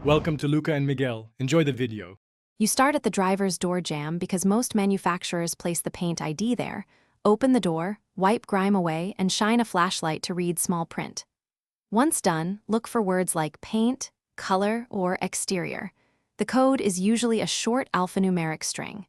Welcome to Luca and Miguel. Enjoy the video. You start at the driver's door jamb because most manufacturers place the paint ID there. Open the door, wipe grime away, and shine a flashlight to read small print. Once done, look for words like paint, color, or exterior. The code is usually a short alphanumeric string.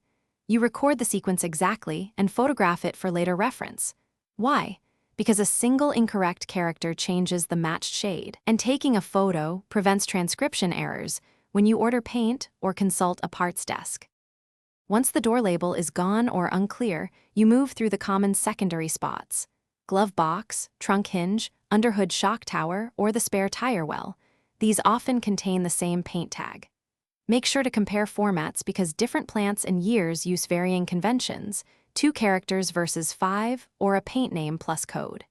You record the sequence exactly and photograph it for later reference. Why? Because a single incorrect character changes the matched shade, and taking a photo prevents transcription errors when you order paint or consult a parts desk. Once the door label is gone or unclear, you move through the common secondary spots: glove box, trunk hinge, underhood shock tower, or the spare tire well. These often contain the same paint tag. Make sure to compare formats because different plants and years use varying conventions: 2 characters versus 5, or a paint name plus code.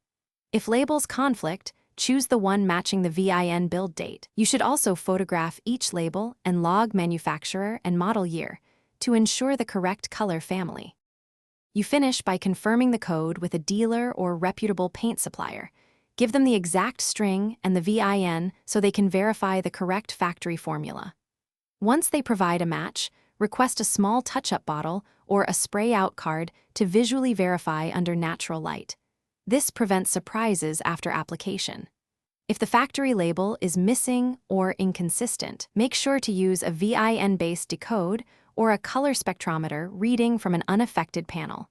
If labels conflict, choose the one matching the VIN build date. You should also photograph each label and log manufacturer and model year to ensure the correct color family. You finish by confirming the code with a dealer or reputable paint supplier. Give them the exact string and the VIN so they can verify the correct factory formula. Once they provide a match, request a small touch-up bottle or a spray-out card to visually verify under natural light. This prevents surprises after application. If the factory label is missing or inconsistent, make sure to use a VIN-based decode or a color spectrometer reading from an unaffected panel.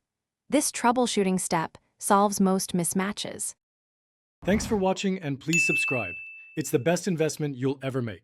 This troubleshooting step solves most mismatches. Thanks for watching and please subscribe. It's the best investment you'll ever make.